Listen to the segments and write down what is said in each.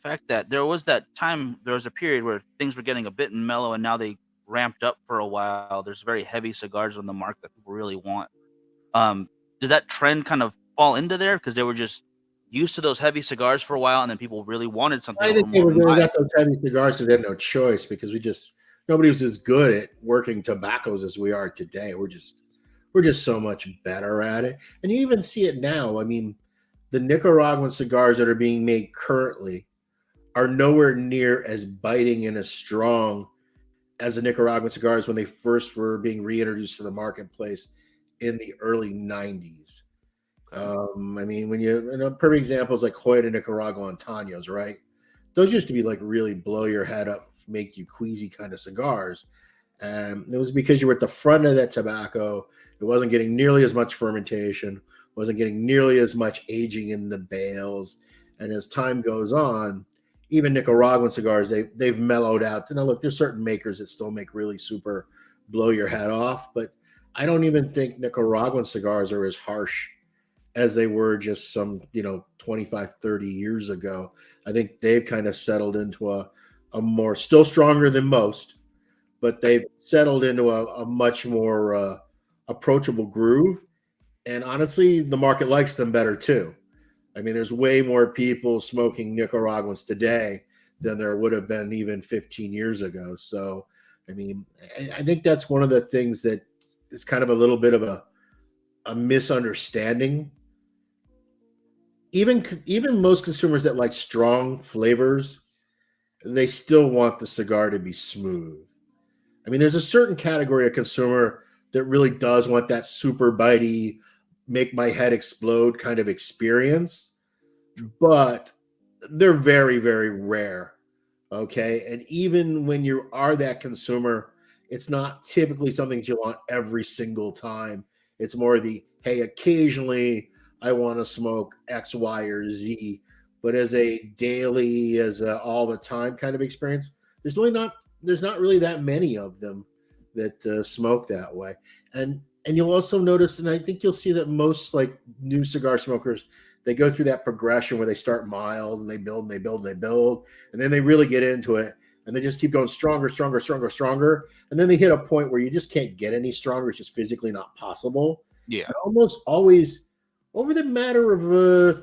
fact that there was a period where things were getting a bit mellow, and now they ramped up for a while. There's very heavy cigars on the market that people really want. Um, does that trend kind of fall into there because they were just used to those heavy cigars for a while, and then people really wanted something a I little think they more they mild? got those heavy cigars because they had no choice because nobody was as good at working tobaccos as we are today. We're just so much better at it. And you even see it now. I mean, the Nicaraguan cigars that are being made currently are nowhere near as biting and as strong as the Nicaraguan cigars when they first were being reintroduced to the marketplace in the early 90s. Okay. I mean, perfect examples like Hoyt Nicaragua Antaños, right? Those used to be like really blow your head up, make you queasy kind of cigars. It was because you were at the front of that tobacco. It wasn't getting nearly as much fermentation, wasn't getting nearly as much aging in the bales. And as time goes on, even Nicaraguan cigars, they've mellowed out. Now, look, there's certain makers that still make really super blow your head off, but I don't even think Nicaraguan cigars are as harsh as they were just some 25 30 years ago. I think they've kind of settled into a more, still stronger than most, but they've settled into a much more approachable groove. And honestly, the market likes them better too. I mean, there's way more people smoking Nicaraguans today than there would have been even 15 years ago. So, I mean, I think that's one of the things that is kind of a little bit of a misunderstanding. Even most consumers that like strong flavors, they still want the cigar to be smooth. I mean, there's a certain category of consumer that really does want that super bitey, make my head explode kind of experience, but they're very, very rare. Okay. And even when you are that consumer, it's not typically something you want every single time. It's more the, hey, occasionally I want to smoke X, Y, or Z, but as a daily, as a all the time kind of experience, there's not really that many of them that smoke that way. And you'll also notice, and I think you'll see that most like new cigar smokers, they go through that progression where they start mild and they build and they build and they build, and then they really get into it and they just keep going stronger, stronger, stronger, stronger, and then they hit a point where you just can't get any stronger. It's just physically not possible. Yeah. And almost always, over the matter of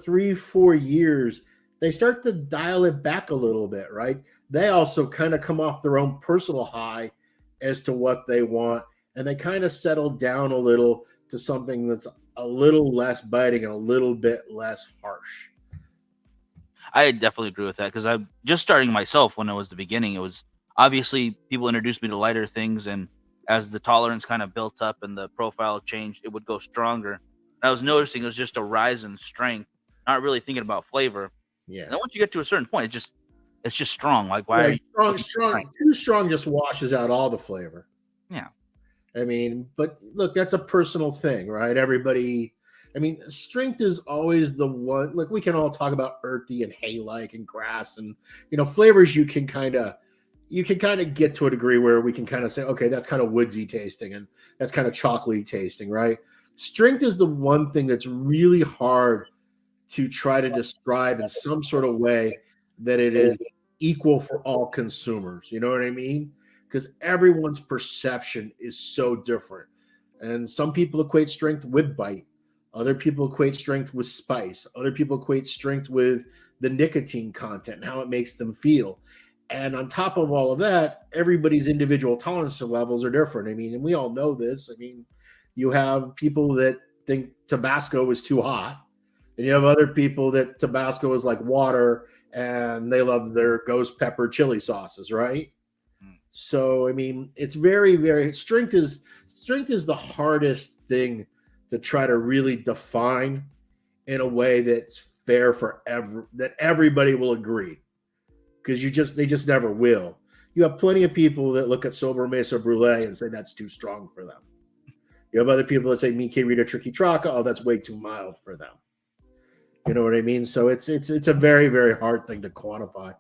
3-4 years, they start to dial it back a little bit, right? They also kind of come off their own personal high as to what they want, and they kind of settle down a little to something that's a little less biting and a little bit less harsh. I definitely agree with that because I'm just starting myself when it was the beginning. It was obviously people introduced me to lighter things, and as the tolerance kind of built up and the profile changed, it would go stronger. And I was noticing it was just a rise in strength, not really thinking about flavor. And Yeah. then once you get to a certain point, it's just strong. Like why are Right. you looking for strength? Too strong just washes out all the flavor. Yeah. I mean, but look, that's a personal thing, right? Everybody, I mean, strength is always the one. Like we can all talk about earthy and hay-like and grass and flavors. You can kind of get to a degree where we can kind of say, okay, that's kind of woodsy tasting and that's kind of chocolatey tasting, right? Strength is the one thing that's really hard to try to describe in some sort of way that it is equal for all consumers. You know what I mean? Because everyone's perception is so different. And some people equate strength with bite. Other people equate strength with spice. Other people equate strength with the nicotine content and how it makes them feel. And on top of all of that, everybody's individual tolerance levels are different. I mean, and we all know this. I mean, you have people that think Tabasco is too hot, and you have other people that Tabasco is like water and they love their ghost pepper chili sauces, right? Mm. So I mean, it's very, very strength is the hardest thing to try to really define in a way that's fair for that everybody will agree, because they just never will. You have plenty of people that look at Sobremesa Brulee and say that's too strong for them. You have other people that say Mi Querida Triqui Traca, oh, that's way too mild for them. You know what I mean? So it's a very, very hard thing to quantify.